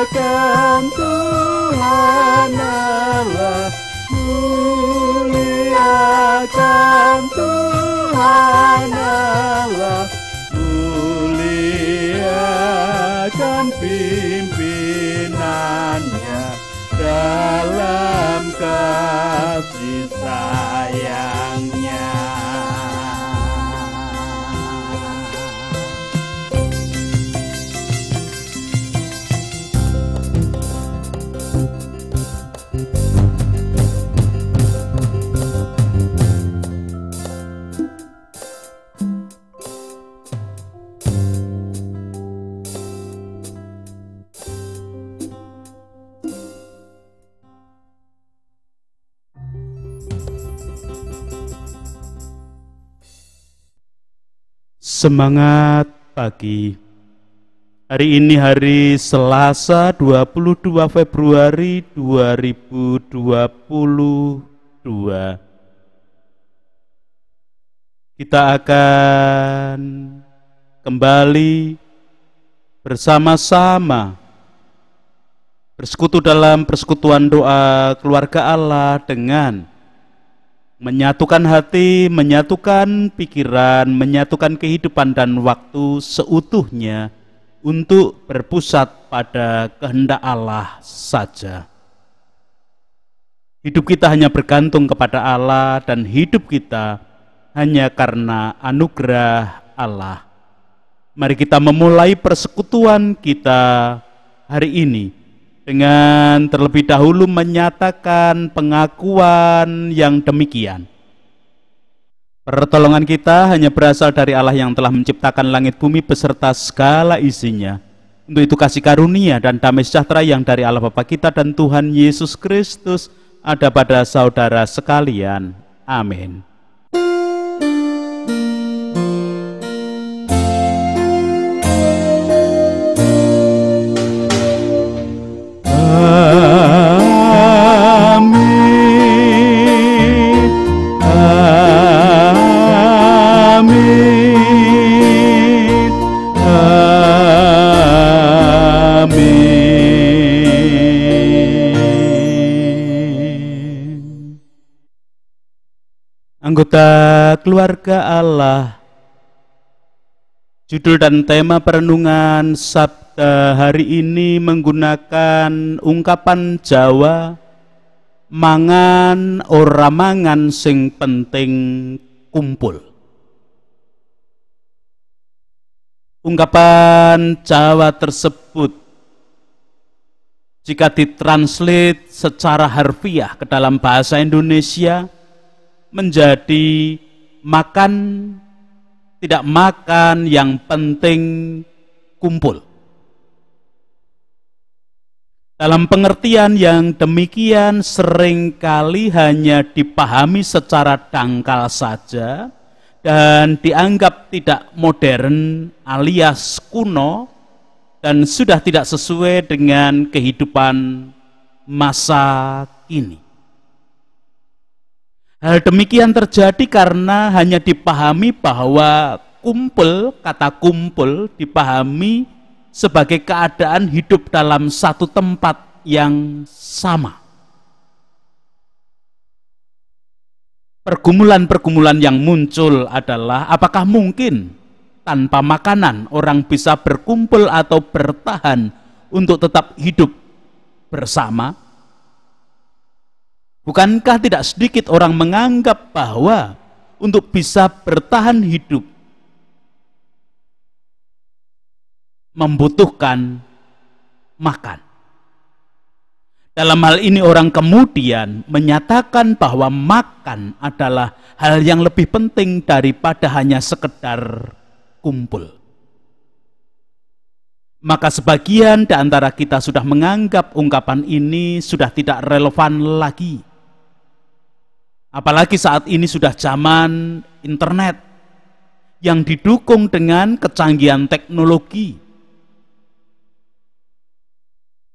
Muliakan Tuhan Allah, muliakan Tuhan Allah, muliakan pimpinannya dalam kasih sayangnya. Semangat pagi. Hari ini hari Selasa 22 Februari 2022. Kita akan kembali bersama-sama bersekutu dalam persekutuan doa keluarga Allah dengan menyatukan hati, menyatukan pikiran, menyatukan kehidupan dan waktu seutuhnya untuk berpusat pada kehendak Allah saja. Hidup kita hanya bergantung kepada Allah dan hidup kita hanya karena anugerah Allah. Mari kita memulai persekutuan kita hari ini dengan terlebih dahulu menyatakan pengakuan yang demikian. Pertolongan kita hanya berasal dari Allah yang telah menciptakan langit bumi beserta segala isinya. Untuk itu kasih karunia dan damai sejahtera yang dari Allah Bapa kita dan Tuhan Yesus Kristus ada pada saudara sekalian. Amin. Anggota keluarga Allah, judul dan tema perenungan Sabda hari ini menggunakan ungkapan Jawa, mangan ora mangan sing penting kumpul. Ungkapan Jawa tersebut jika ditranslate secara harfiah ke dalam bahasa Indonesia menjadi makan tidak makan yang penting kumpul. Dalam pengertian yang demikian seringkali hanya dipahami secara dangkal saja dan dianggap tidak modern alias kuno dan sudah tidak sesuai dengan kehidupan masa kini. Hal demikian terjadi karena hanya dipahami bahwa kumpul, kata kumpul dipahami sebagai keadaan hidup dalam satu tempat yang sama. Pergumulan-pergumulan yang muncul adalah apakah mungkin tanpa makanan orang bisa berkumpul atau bertahan untuk tetap hidup bersama? Bukankah tidak sedikit orang menganggap bahwa untuk bisa bertahan hidup membutuhkan makan? Dalam hal ini orang kemudian menyatakan bahwa makan adalah hal yang lebih penting daripada hanya sekedar kumpul. Maka sebagian di antara kita sudah menganggap ungkapan ini sudah tidak relevan lagi. Apalagi saat ini sudah zaman internet yang didukung dengan kecanggihan teknologi.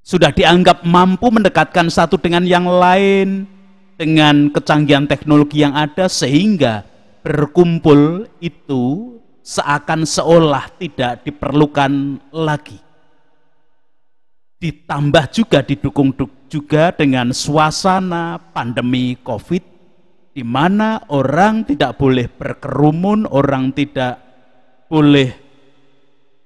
Sudah dianggap mampu mendekatkan satu dengan yang lain dengan kecanggihan teknologi yang ada sehingga berkumpul itu seakan seolah tidak diperlukan lagi. ditambah juga didukung juga dengan suasana pandemi COVID, di mana orang tidak boleh berkerumun, orang tidak boleh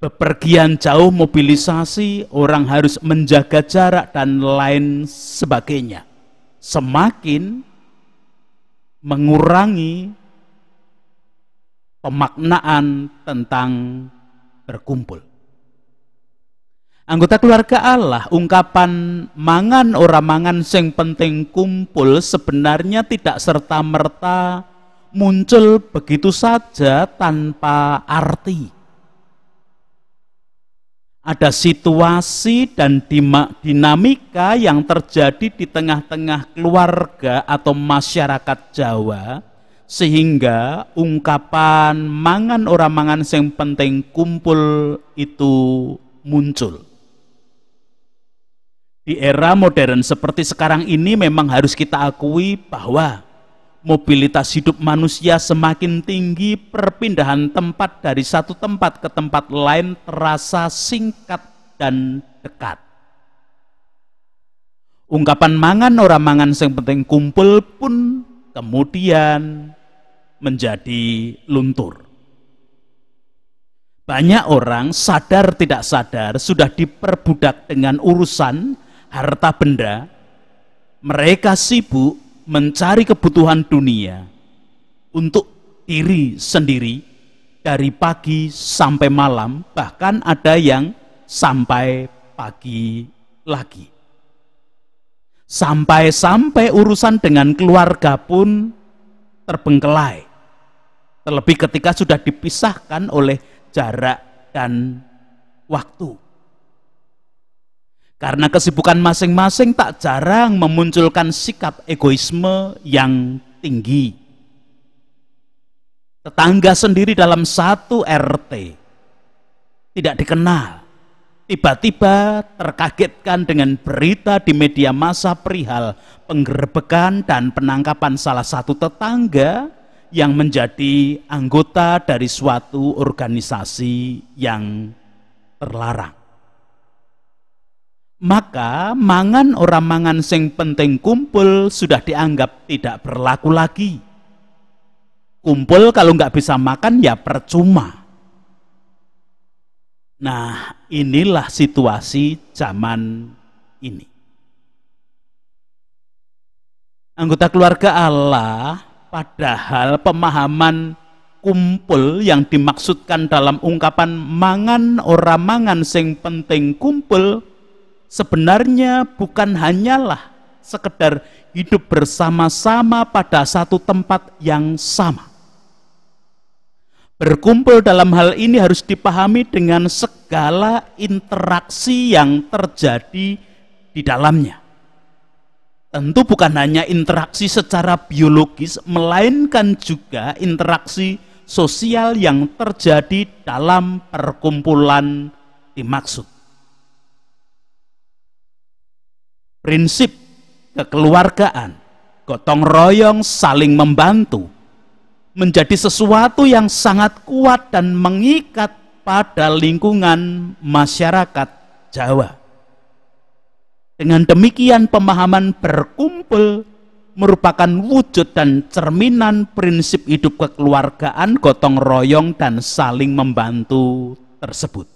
bepergian jauh, mobilisasi, orang harus menjaga jarak dan lain sebagainya. Semakin mengurangi pemaknaan tentang berkumpul. Anggota keluarga Allah, ungkapan mangan ora mangan sing penting kumpul sebenarnya tidak serta-merta muncul begitu saja tanpa arti. Ada situasi dan dinamika yang terjadi di tengah-tengah keluarga atau masyarakat Jawa, sehingga ungkapan mangan ora mangan sing penting kumpul itu muncul. Di era modern seperti sekarang ini memang harus kita akui bahwa mobilitas hidup manusia semakin tinggi, perpindahan tempat dari satu tempat ke tempat lain terasa singkat dan dekat. Ungkapan mangan ora mangan sing penting kumpul pun kemudian menjadi luntur. Banyak orang sadar tidak sadar sudah diperbudak dengan urusan harta benda. Mereka sibuk mencari kebutuhan dunia untuk diri sendiri dari pagi sampai malam, bahkan ada yang sampai pagi lagi. Sampai-sampai urusan dengan keluarga pun terbengkelai. Terlebih ketika sudah dipisahkan oleh jarak dan waktu. Karena kesibukan masing-masing tak jarang memunculkan sikap egoisme yang tinggi. Tetangga sendiri dalam satu RT tidak dikenal, tiba-tiba terkagetkan dengan berita di media massa perihal penggerebekan dan penangkapan salah satu tetangga yang menjadi anggota dari suatu organisasi yang terlarang. Maka mangan ora mangan sing penting kumpul sudah dianggap tidak berlaku lagi. Kumpul kalau nggak bisa makan ya percuma. Nah, inilah situasi zaman ini. Anggota keluarga Allah, padahal pemahaman kumpul yang dimaksudkan dalam ungkapan mangan ora mangan sing penting kumpul sebenarnya bukan hanyalah sekedar hidup bersama-sama pada satu tempat yang sama. Berkumpul dalam hal ini harus dipahami dengan segala interaksi yang terjadi di dalamnya. Tentu bukan hanya interaksi secara biologis, melainkan juga interaksi sosial yang terjadi dalam perkumpulan dimaksud. Prinsip kekeluargaan, gotong royong, saling membantu menjadi sesuatu yang sangat kuat dan mengikat pada lingkungan masyarakat Jawa. Dengan demikian pemahaman berkumpul merupakan wujud dan cerminan prinsip hidup kekeluargaan, gotong royong dan saling membantu tersebut.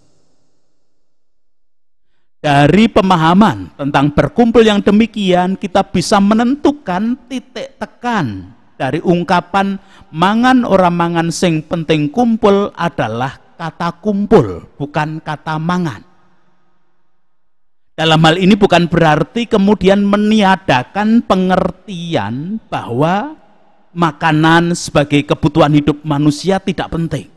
Dari pemahaman tentang berkumpul yang demikian, kita bisa menentukan titik tekan dari ungkapan mangan ora mangan sing penting kumpul adalah kata kumpul, bukan kata mangan. Dalam hal ini bukan berarti kemudian meniadakan pengertian bahwa makanan sebagai kebutuhan hidup manusia tidak penting.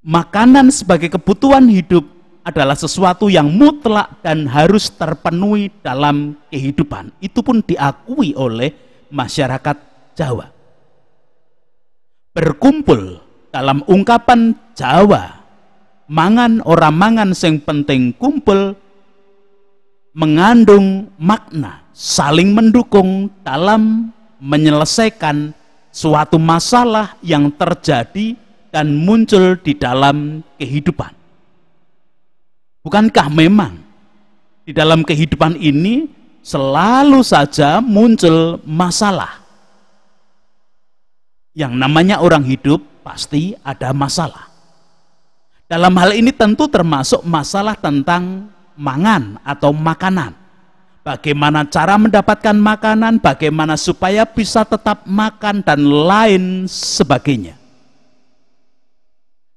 Makanan sebagai kebutuhan hidup adalah sesuatu yang mutlak dan harus terpenuhi dalam kehidupan. Itu pun diakui oleh masyarakat Jawa. Berkumpul dalam ungkapan Jawa, mangan ora mangan sing penting kumpul, mengandung makna saling mendukung dalam menyelesaikan suatu masalah yang terjadi dan muncul di dalam kehidupan. Bukankah memang di dalam kehidupan ini selalu saja muncul masalah? Yang namanya orang hidup pasti ada masalah. Dalam hal ini tentu termasuk masalah tentang mangan atau makanan. Bagaimana cara mendapatkan makanan, bagaimana supaya bisa tetap makan, dan lain sebagainya.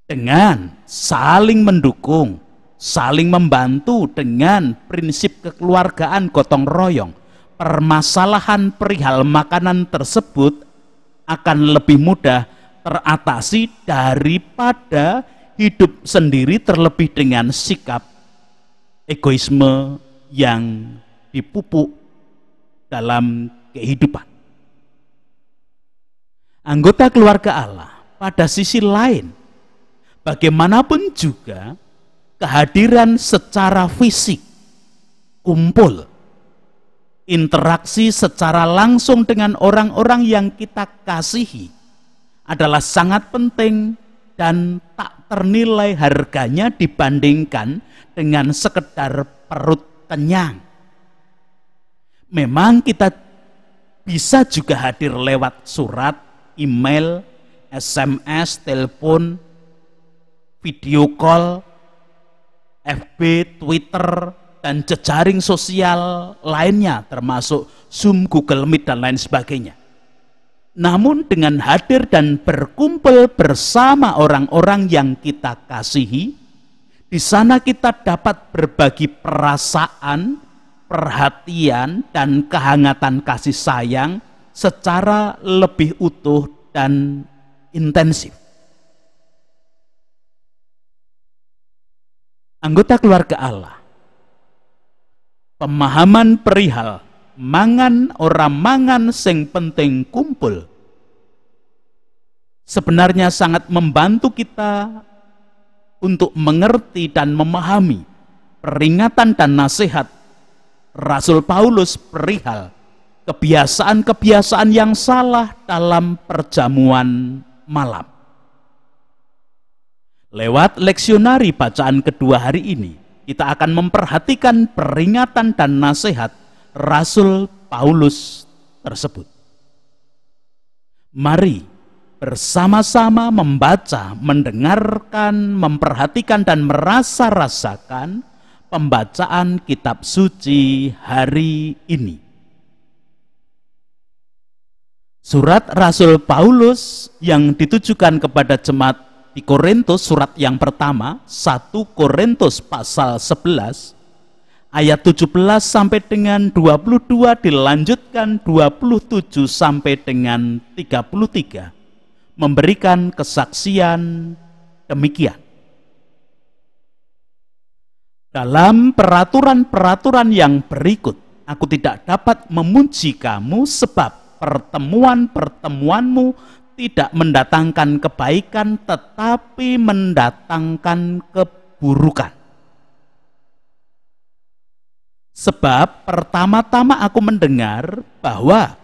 Dengan saling mendukung, saling membantu dengan prinsip kekeluargaan gotong royong, permasalahan perihal makanan tersebut akan lebih mudah teratasi daripada hidup sendiri terlebih dengan sikap egoisme yang dipupuk dalam kehidupan. Anggota keluarga Allah pada sisi lain, bagaimanapun juga kehadiran secara fisik, kumpul, interaksi secara langsung dengan orang-orang yang kita kasihi adalah sangat penting dan tak ternilai harganya dibandingkan dengan sekedar perut kenyang. Memang kita bisa juga hadir lewat surat, email, SMS, telepon, video call, FB, Twitter, dan jejaring sosial lainnya termasuk Zoom, Google Meet, dan lain sebagainya. Namun dengan hadir dan berkumpul bersama orang-orang yang kita kasihi, di sana kita dapat berbagi perasaan, perhatian, dan kehangatan kasih sayang secara lebih utuh dan intensif. Anggota keluarga Allah, pemahaman perihal mangan ora mangan sing penting kumpul sebenarnya sangat membantu kita untuk mengerti dan memahami peringatan dan nasihat Rasul Paulus perihal kebiasaan-kebiasaan yang salah dalam perjamuan malam. Lewat leksionari bacaan kedua hari ini, kita akan memperhatikan peringatan dan nasihat Rasul Paulus tersebut. Mari bersama-sama membaca, mendengarkan, memperhatikan, dan merasa-rasakan pembacaan kitab suci hari ini. Surat Rasul Paulus yang ditujukan kepada jemaat di Korintus, surat yang pertama, 1 Korintus pasal 11, ayat 17 sampai dengan 22, dilanjutkan 27 sampai dengan 33, memberikan kesaksian demikian. Dalam peraturan-peraturan yang berikut, aku tidak dapat memuji kamu sebab pertemuan-pertemuanmu tidak mendatangkan kebaikan tetapi mendatangkan keburukan. Sebab pertama-tama aku mendengar bahwa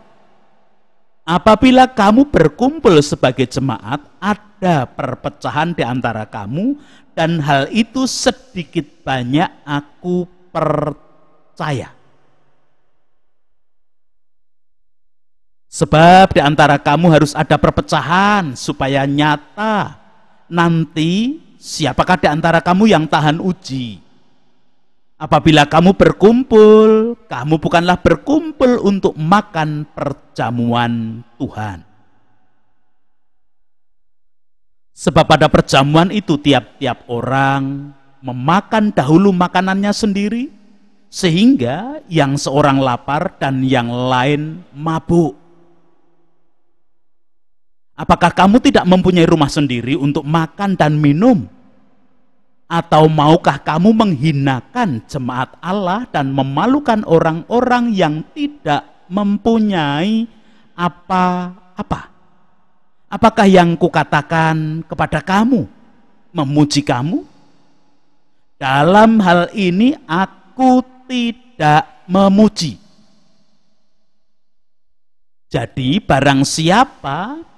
apabila kamu berkumpul sebagai jemaat, ada perpecahan di antara kamu, dan hal itu sedikit banyak aku percaya. Sebab di antara kamu harus ada perpecahan supaya nyata nanti siapakah di antara kamu yang tahan uji. Apabila kamu berkumpul, kamu bukanlah berkumpul untuk makan perjamuan Tuhan. Sebab pada perjamuan itu tiap-tiap orang memakan dahulu makanannya sendiri, sehingga yang seorang lapar dan yang lain mabuk. Apakah kamu tidak mempunyai rumah sendiri untuk makan dan minum? Atau maukah kamu menghinakan jemaat Allah dan memalukan orang-orang yang tidak mempunyai apa-apa? Apakah yang kukatakan kepada kamu memuji kamu? Dalam hal ini aku tidak memuji. Jadi barang siapa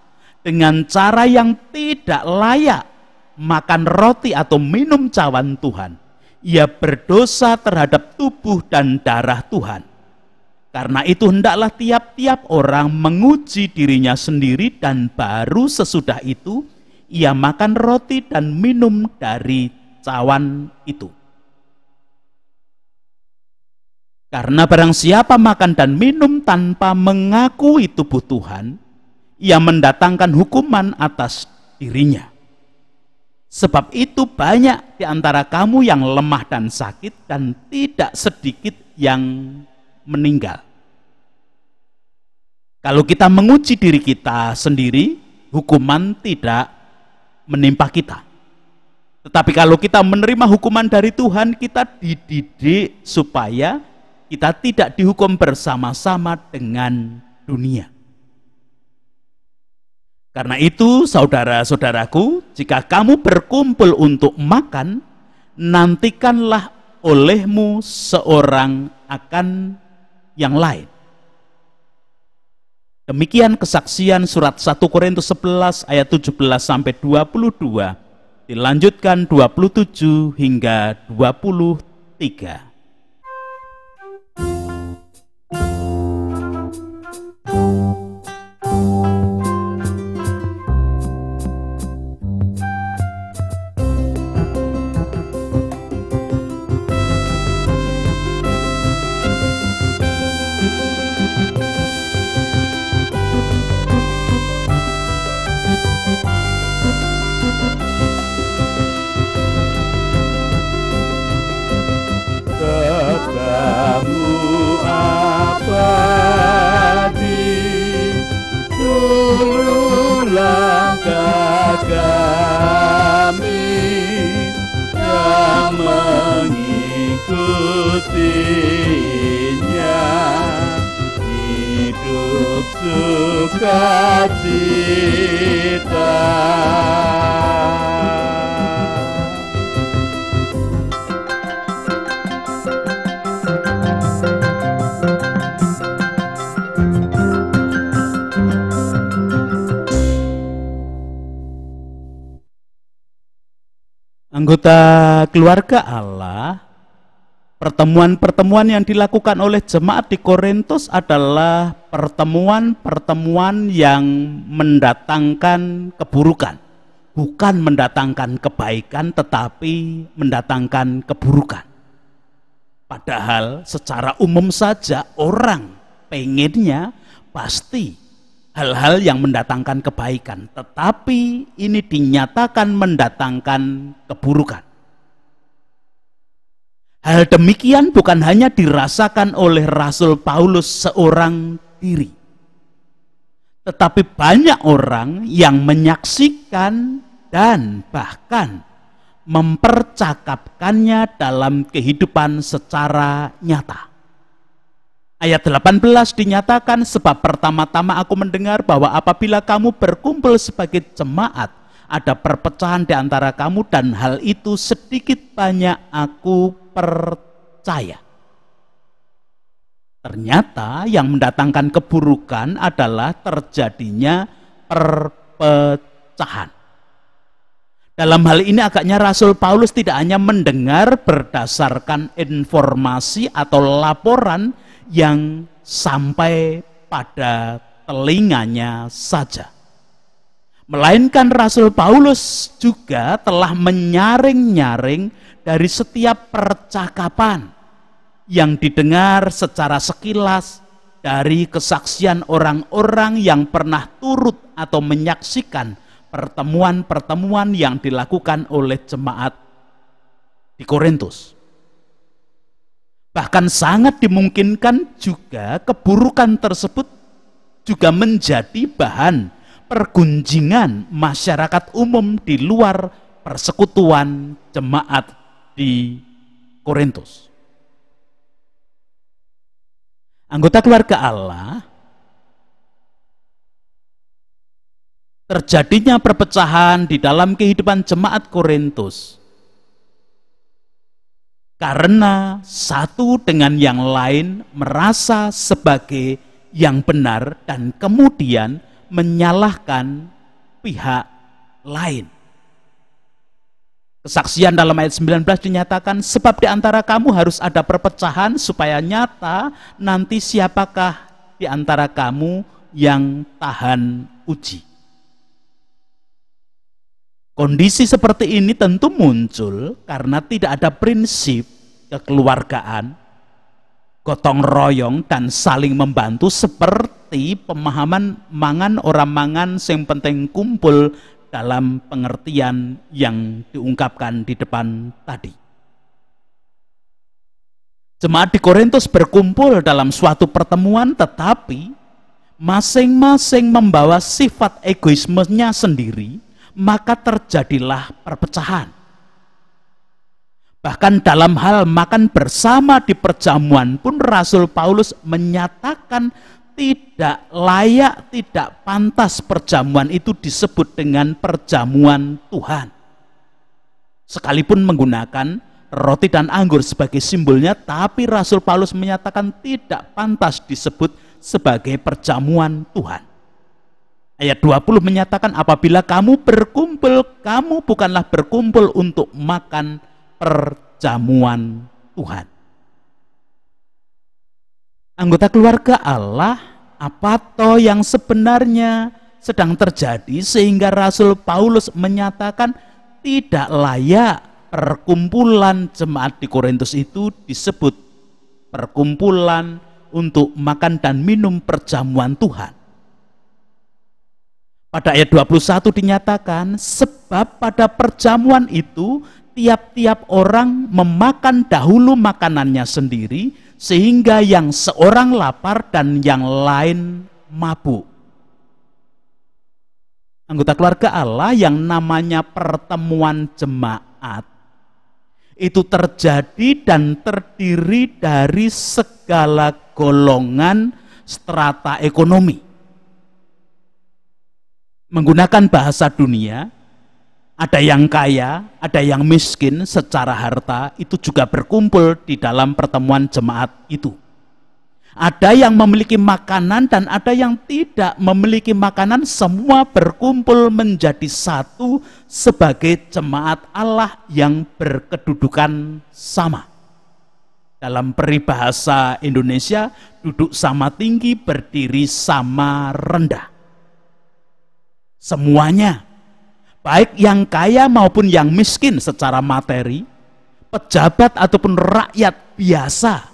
dengan cara yang tidak layak makan roti atau minum cawan Tuhan, Ia berdosa terhadap tubuh dan darah Tuhan. Karena itu hendaklah tiap-tiap orang menguji dirinya sendiri, dan baru sesudah itu ia makan roti dan minum dari cawan itu. Karena barang siapa makan dan minum tanpa mengakui tubuh Tuhan, ia mendatangkan hukuman atas dirinya. Sebab itu banyak di antara kamu yang lemah dan sakit, dan tidak sedikit yang meninggal. Kalau kita menguji diri kita sendiri, hukuman tidak menimpa kita. Tetapi kalau kita menerima hukuman dari Tuhan, kita dididik supaya kita tidak dihukum bersama-sama dengan dunia. Karena itu, saudara-saudaraku, jika kamu berkumpul untuk makan, nantikanlah olehmu seorang akan yang lain. Demikian kesaksian surat 1 Korintus 11 ayat 17-22, dilanjutkan 27 hingga 23. Katamu abadi, seluruh langkah kami yang mengikutinya, hidup sukacita. Anggota keluarga Allah, pertemuan-pertemuan yang dilakukan oleh jemaat di Korintus adalah pertemuan-pertemuan yang mendatangkan keburukan, bukan mendatangkan kebaikan, tetapi mendatangkan keburukan. Padahal secara umum saja orang pengennya pasti hal-hal yang mendatangkan kebaikan, tetapi ini dinyatakan mendatangkan keburukan. Hal demikian bukan hanya dirasakan oleh Rasul Paulus seorang diri, tetapi banyak orang yang menyaksikan dan bahkan mempercakapkannya dalam kehidupan secara nyata. Ayat 18 dinyatakan, sebab pertama-tama aku mendengar bahwa apabila kamu berkumpul sebagai jemaat, ada perpecahan di antara kamu, dan hal itu sedikit banyak aku percaya. Ternyata yang mendatangkan keburukan adalah terjadinya perpecahan. Dalam hal ini agaknya Rasul Paulus tidak hanya mendengar berdasarkan informasi atau laporan yang sampai pada telinganya saja, melainkan Rasul Paulus juga telah menyaring-nyaring dari setiap percakapan yang didengar secara sekilas dari kesaksian orang-orang yang pernah turut atau menyaksikan pertemuan-pertemuan yang dilakukan oleh jemaat di Korintus. Bahkan sangat dimungkinkan juga keburukan tersebut juga menjadi bahan pergunjingan masyarakat umum di luar persekutuan jemaat di Korintus. Anggota keluarga Allah, terjadinya perpecahan di dalam kehidupan jemaat Korintus karena satu dengan yang lain merasa sebagai yang benar dan kemudian menyalahkan pihak lain. Kesaksian dalam ayat 19 dinyatakan, sebab di antara kamu harus ada perpecahan supaya nyata nanti siapakah di antara kamu yang tahan uji. Kondisi seperti ini tentu muncul karena tidak ada prinsip kekeluargaan, gotong royong dan saling membantu seperti pemahaman mangan orang mangan sing penting kumpul dalam pengertian yang diungkapkan di depan tadi. Jemaat di Korintus berkumpul dalam suatu pertemuan, tetapi masing-masing membawa sifat egoismenya sendiri, maka terjadilah perpecahan. Bahkan dalam hal makan bersama di perjamuan pun Rasul Paulus menyatakan tidak layak, tidak pantas perjamuan itu disebut dengan perjamuan Tuhan. Sekalipun menggunakan roti dan anggur sebagai simbolnya, tapi Rasul Paulus menyatakan tidak pantas disebut sebagai perjamuan Tuhan. Ayat 20 menyatakan, apabila kamu berkumpul, kamu bukanlah berkumpul untuk makan perjamuan Tuhan. Anggota keluarga Allah, apa toh yang sebenarnya sedang terjadi sehingga Rasul Paulus menyatakan tidak layak perkumpulan jemaat di Korintus itu disebut perkumpulan untuk makan dan minum perjamuan Tuhan. Pada ayat 21 dinyatakan, sebab pada perjamuan itu tiap-tiap orang memakan dahulu makanannya sendiri, sehingga yang seorang lapar dan yang lain mabuk. Anggota keluarga Allah, yang namanya pertemuan jemaat itu terjadi dan terdiri dari segala golongan strata ekonomi. Menggunakan bahasa dunia, ada yang kaya, ada yang miskin secara harta, itu juga berkumpul di dalam pertemuan jemaat itu. Ada yang memiliki makanan dan ada yang tidak memiliki makanan, semua berkumpul menjadi satu sebagai jemaat Allah yang berkedudukan sama. Dalam peribahasa Indonesia, duduk sama tinggi, berdiri sama rendah. Semuanya, baik yang kaya maupun yang miskin secara materi, pejabat ataupun rakyat biasa,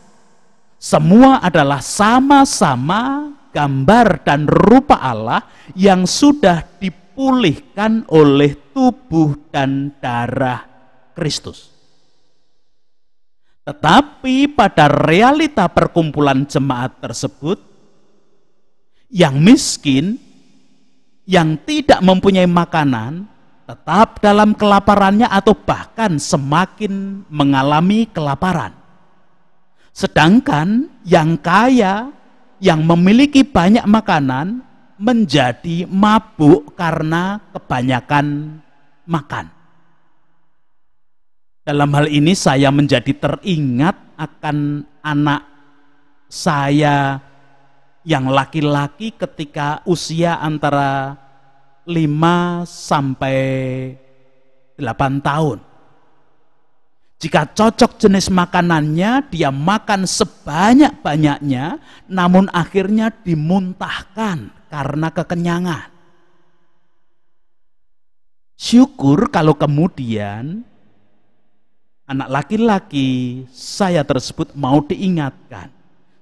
semua adalah sama-sama gambar dan rupa Allah yang sudah dipulihkan oleh tubuh dan darah Kristus. Tetapi pada realita perkumpulan jemaat tersebut, yang miskin, yang tidak mempunyai makanan, tetap dalam kelaparannya atau bahkan semakin mengalami kelaparan. Sedangkan yang kaya, yang memiliki banyak makanan, menjadi mabuk karena kebanyakan makan. Dalam hal ini saya menjadi teringat akan anak saya yang laki-laki ketika usia antara 5 sampai 8 tahun. Jika cocok jenis makanannya, dia makan sebanyak-banyaknya, namun akhirnya dimuntahkan karena kekenyangan. Syukur kalau kemudian anak laki-laki saya tersebut mau diingatkan,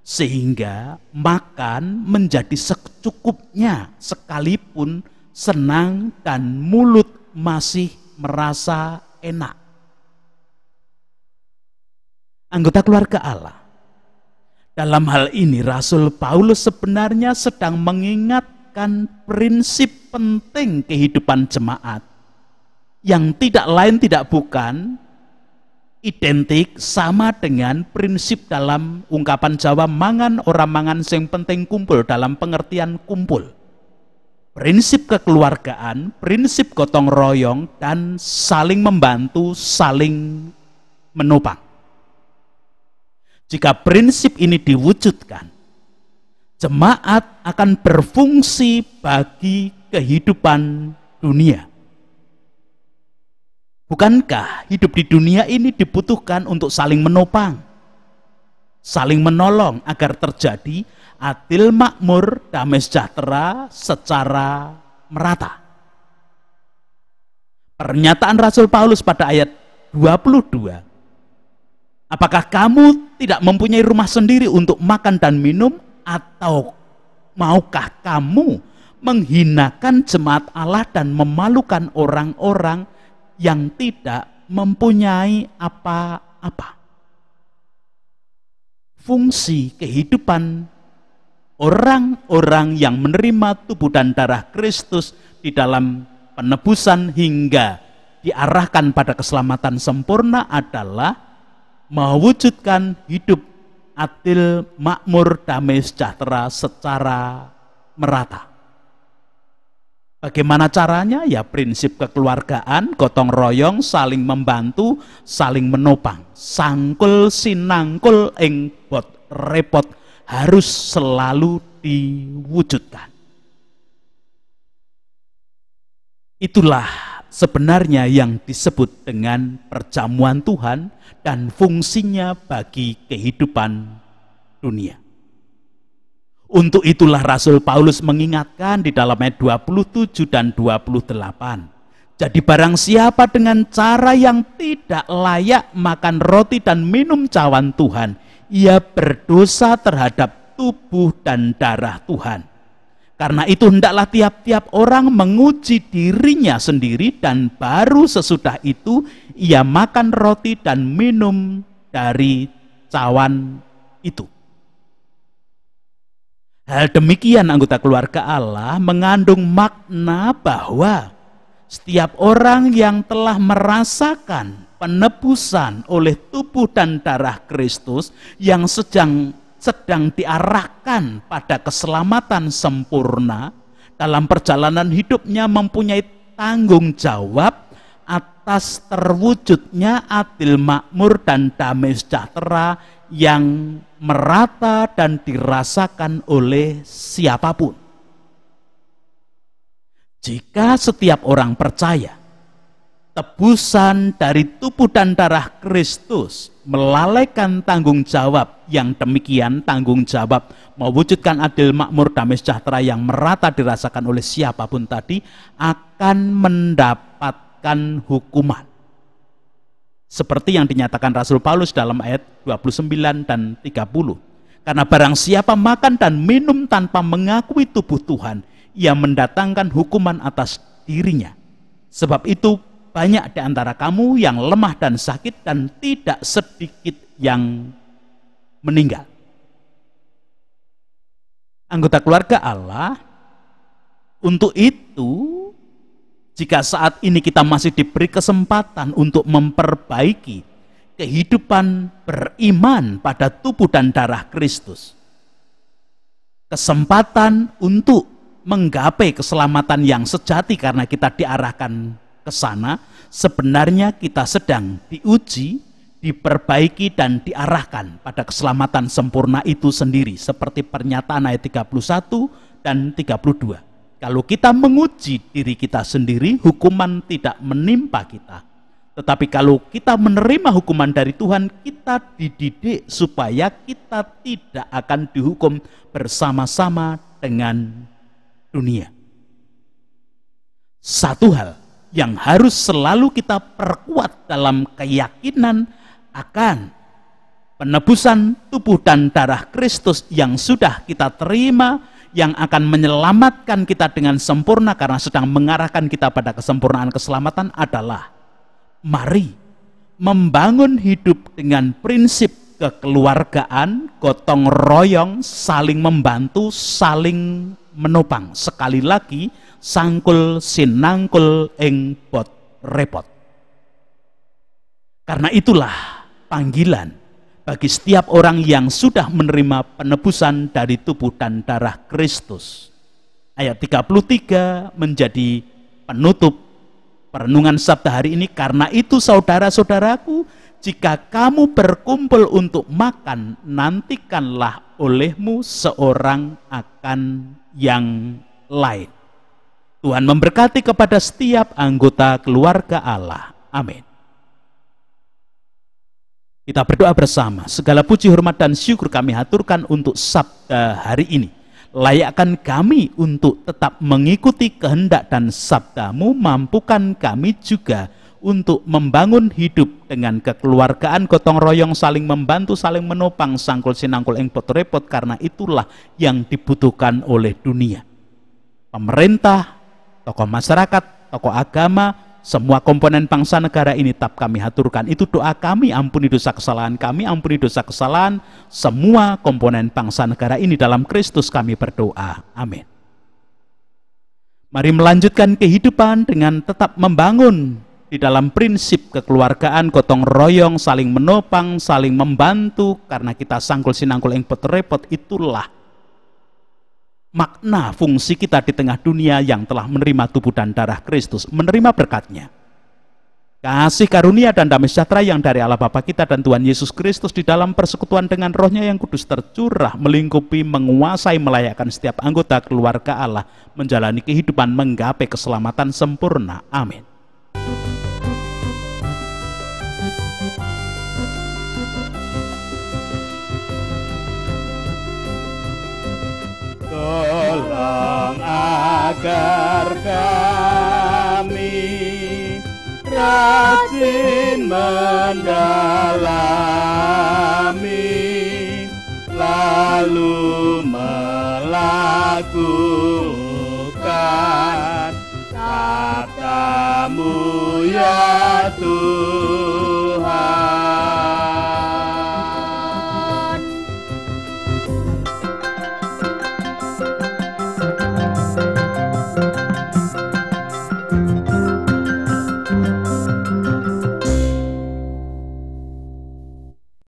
sehingga makan menjadi secukupnya sekalipun senang dan mulut masih merasa enak. Anggota keluarga Allah, dalam hal ini Rasul Paulus sebenarnya sedang mengingatkan prinsip penting kehidupan jemaat yang tidak lain tidak bukan identik sama dengan prinsip dalam ungkapan Jawa mangan orang mangan sing penting kumpul, dalam pengertian kumpul. Prinsip kekeluargaan, prinsip gotong royong, dan saling membantu, saling menopang. Jika prinsip ini diwujudkan, jemaat akan berfungsi bagi kehidupan dunia. Bukankah hidup di dunia ini dibutuhkan untuk saling menopang, saling menolong agar terjadi adil, makmur, damai sejahtera secara merata? Pernyataan Rasul Paulus pada ayat 22, apakah kamu tidak mempunyai rumah sendiri untuk makan dan minum, atau maukah kamu menghinakan jemaat Allah dan memalukan orang-orang yang tidak mempunyai apa-apa? Fungsi kehidupan orang-orang yang menerima tubuh dan darah Kristus di dalam penebusan hingga diarahkan pada keselamatan sempurna adalah mewujudkan hidup adil, makmur, damai sejahtera secara merata. Bagaimana caranya? Ya prinsip kekeluargaan, gotong royong, saling membantu, saling menopang. Sangkul sinangkul ing bot repot harus selalu diwujudkan. Itulah sebenarnya yang disebut dengan perjamuan Tuhan dan fungsinya bagi kehidupan dunia. Untuk itulah Rasul Paulus mengingatkan di dalam ayat 27 dan 28. Jadi barang siapa dengan cara yang tidak layak makan roti dan minum cawan Tuhan, ia berdosa terhadap tubuh dan darah Tuhan. Karena itu hendaklah tiap-tiap orang menguji dirinya sendiri, dan baru sesudah itu ia makan roti dan minum dari cawan itu. Hal demikian anggota keluarga Allah mengandung makna bahwa setiap orang yang telah merasakan penebusan oleh tubuh dan darah Kristus yang sedang diarahkan pada keselamatan sempurna dalam perjalanan hidupnya mempunyai tanggung jawab atas terwujudnya adil, makmur, dan damai sejahtera yang merata dan dirasakan oleh siapapun. Jika setiap orang percaya tebusan dari tubuh dan darah Kristus melalaikan tanggung jawab yang demikian, tanggung jawab mewujudkan adil, makmur, damai sejahtera yang merata dirasakan oleh siapapun tadi, akan mendapatkan hukuman. Seperti yang dinyatakan Rasul Paulus dalam ayat 29 dan 30. Karena barang siapa makan dan minum tanpa mengakui tubuh Tuhan, ia mendatangkan hukuman atas dirinya. Sebab itu banyak di antara kamu yang lemah dan sakit, dan tidak sedikit yang meninggal. Anggota keluarga Allah, untuk itu jika saat ini kita masih diberi kesempatan untuk memperbaiki kehidupan beriman pada tubuh dan darah Kristus, kesempatan untuk menggapai keselamatan yang sejati karena kita diarahkan ke sana, sebenarnya kita sedang diuji, diperbaiki, dan diarahkan pada keselamatan sempurna itu sendiri, seperti pernyataan ayat 31 dan 32. Kalau kita menguji diri kita sendiri, hukuman tidak menimpa kita. Tetapi kalau kita menerima hukuman dari Tuhan, kita dididik supaya kita tidak akan dihukum bersama-sama dengan dunia. Satu hal yang harus selalu kita perkuat dalam keyakinan akan penebusan tubuh dan darah Kristus yang sudah kita terima, yang akan menyelamatkan kita dengan sempurna karena sedang mengarahkan kita pada kesempurnaan keselamatan adalah mari membangun hidup dengan prinsip kekeluargaan, gotong royong, saling membantu, saling menopang. Sekali lagi, sangkul sinangkul ing bot repot. Karena itulah panggilan bagi setiap orang yang sudah menerima penebusan dari tubuh dan darah Kristus. Ayat 33 menjadi penutup perenungan sabda hari ini. Karena itu saudara-saudaraku, jika kamu berkumpul untuk makan, nantikanlah olehmu seorang akan yang lain. Tuhan memberkati kepada setiap anggota keluarga Allah. Amin. Kita berdoa bersama. Segala puji, hormat, dan syukur kami haturkan untuk sabda hari ini. Layakkan kami untuk tetap mengikuti kehendak dan sabdamu, mampukan kami juga untuk membangun hidup dengan kekeluargaan gotong royong, saling membantu, saling menopang, sangkul sinangkul engpot repot, karena itulah yang dibutuhkan oleh dunia. Pemerintah, tokoh masyarakat, tokoh agama, semua komponen bangsa negara ini tetap kami haturkan. Itu doa kami, ampuni dosa kesalahan kami, ampuni dosa kesalahan semua komponen bangsa negara ini, dalam Kristus kami berdoa. Amin. Mari melanjutkan kehidupan dengan tetap membangun di dalam prinsip kekeluargaan, gotong royong, saling menopang, saling membantu, karena kita sangkul sinangkul engpot repot. Itulah makna fungsi kita di tengah dunia yang telah menerima tubuh dan darah Kristus, menerima berkat-Nya. Kasih karunia dan damai sejahtera yang dari Allah Bapa kita dan Tuhan Yesus Kristus di dalam persekutuan dengan Roh-Nya yang kudus tercurah, melingkupi, menguasai, melayakkan setiap anggota keluarga Allah menjalani kehidupan menggapai keselamatan sempurna. Amin. Tolong agar kami rajin mendalami, lalu melakukan sabdamu ya Tuhan.